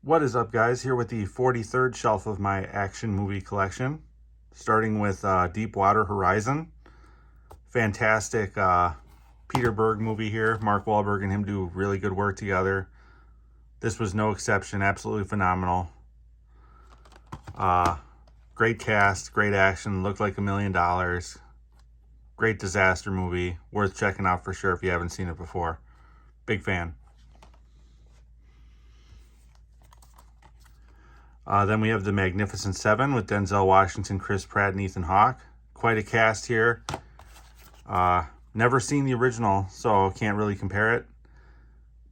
What is up, guys? Here with the 43rd shelf of my action movie collection, starting with Deepwater Horizon. Fantastic Peter Berg movie here. Mark Wahlberg and him do really good work together. This was no exception. Absolutely phenomenal. Great cast, great action, looked like $1 million. Great disaster movie. Worth checking out for sure if you haven't seen it before. Big fan. Then we have The Magnificent Seven with Denzel Washington, Chris Pratt, and Ethan Hawke. Quite a cast here. Never seen the original, so can't really compare it.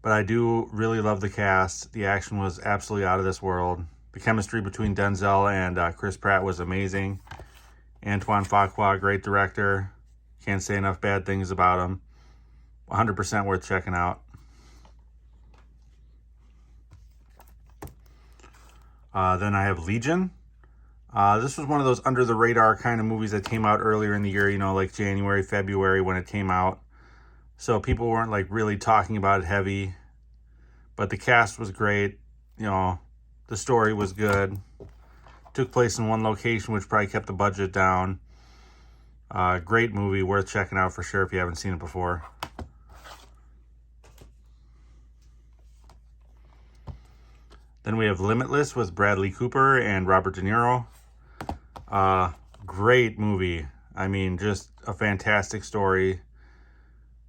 But I do really love the cast. The action was absolutely out of this world. The chemistry between Denzel and Chris Pratt was amazing. Antoine Fuqua, great director. Can't say enough bad things about him. 100% worth checking out. Then I have Legion. This was one of those under the radar kind of movies that came out earlier in the year, like January, February when it came out. So people weren't like really talking about it heavy, but the cast was great. The story was good. Took place in one location, which probably kept the budget down. Great movie, worth checking out for sure if you haven't seen it before. Then we have Limitless with Bradley Cooper and Robert De Niro. Great movie. I mean, just a fantastic story.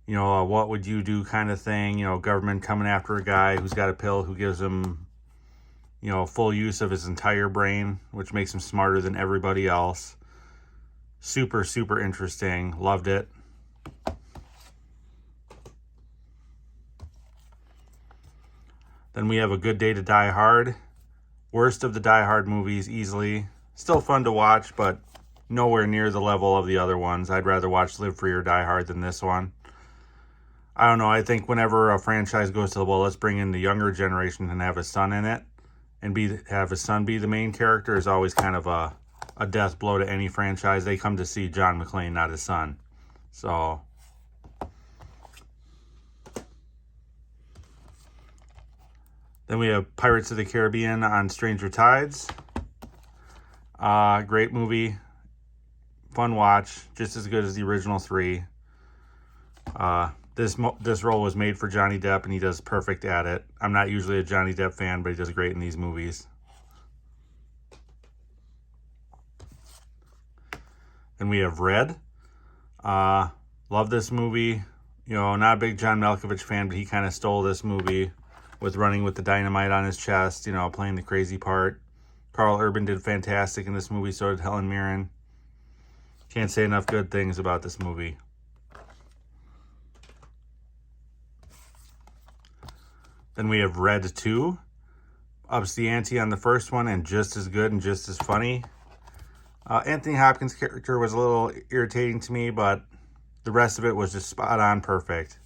What would you do kind of thing. Government coming after a guy who's got a pill who gives him, full use of his entire brain, which makes him smarter than everybody else. Super, super interesting. Loved it. Then we have A Good Day to Die Hard. Worst of the Die Hard movies, easily. Still fun to watch, but nowhere near the level of the other ones. I'd rather watch Live Free or Die Hard than this one. I don't know, I think whenever a franchise goes to, let's bring in the younger generation and have his son in it, and have his son be the main character, is always kind of a death blow to any franchise. They come to see John McClane, not his son. So then we have Pirates of the Caribbean on Stranger Tides. Great movie. Fun watch. Just as good as the original three. This role was made for Johnny Depp, and he does perfect at it. I'm not usually a Johnny Depp fan, but he does great in these movies. Then we have Red. Love this movie. Not a big John Malkovich fan, but he kind of stole this movie with running with the dynamite on his chest, playing the crazy part. Carl Urban did fantastic in this movie, so did Helen Mirren. Can't say enough good things about this movie. Then we have Red 2. Ups the ante on the first one and just as good and just as funny. Anthony Hopkins' character was a little irritating to me, but the rest of it was just spot on perfect.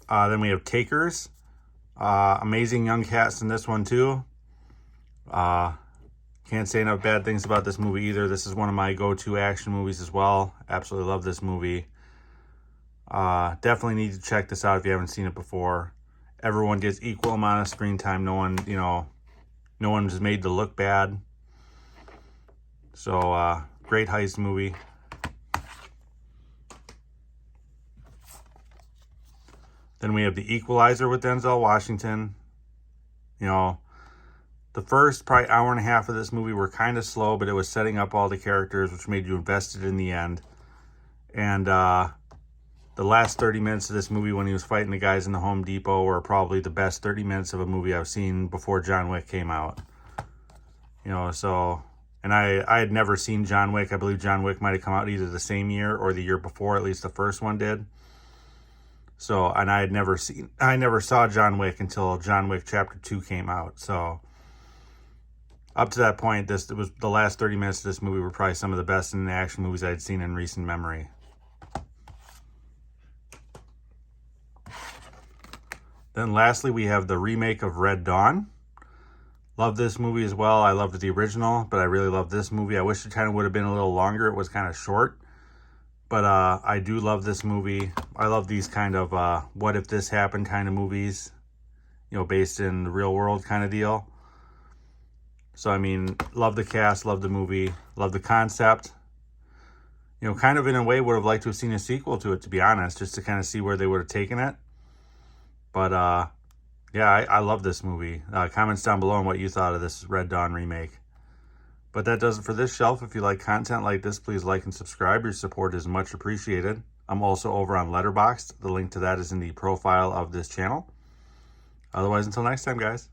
Then we have Takers. Amazing young cast in this one too. Can't say enough bad things about this movie either. This is one of my go-to action movies as well. Absolutely love this movie. Definitely need to check this out if you haven't seen it before. Everyone gets equal amount of screen time. No one is made to look bad. So, great heist movie. Then we have The Equalizer with Denzel Washington. The first probably hour and a half of this movie were kind of slow, but it was setting up all the characters, which made you invested in the end. And the last 30 minutes of this movie when he was fighting the guys in the Home Depot were probably the best 30 minutes of a movie I've seen before John Wick came out. And I had never seen John Wick. I believe John Wick might have come out either the same year or the year before, at least the first one did. So, and I never saw John Wick until John Wick Chapter 2 came out. So, up to that point, it was the last 30 minutes of this movie were probably some of the best in the action movies I'd seen in recent memory. Then lastly, we have the remake of Red Dawn. Love this movie as well. I loved the original, but I really love this movie. I wish it kind of would have been a little longer. It was kind of short. But I do love this movie. I love these kind of what if this happened kind of movies, you know, based in the real world kind of deal. So, I mean, love the cast, love the movie, love the concept. You know, kind of in a way would have liked to have seen a sequel to it, to be honest, just to kind of see where they would have taken it. But, yeah, I love this movie. Comments down below on what you thought of this Red Dawn remake. But that does it for this shelf. If you like content like this, please like and subscribe. Your support is much appreciated. I'm also over on Letterboxd. The link to that is in the profile of this channel. Otherwise, until next time, guys.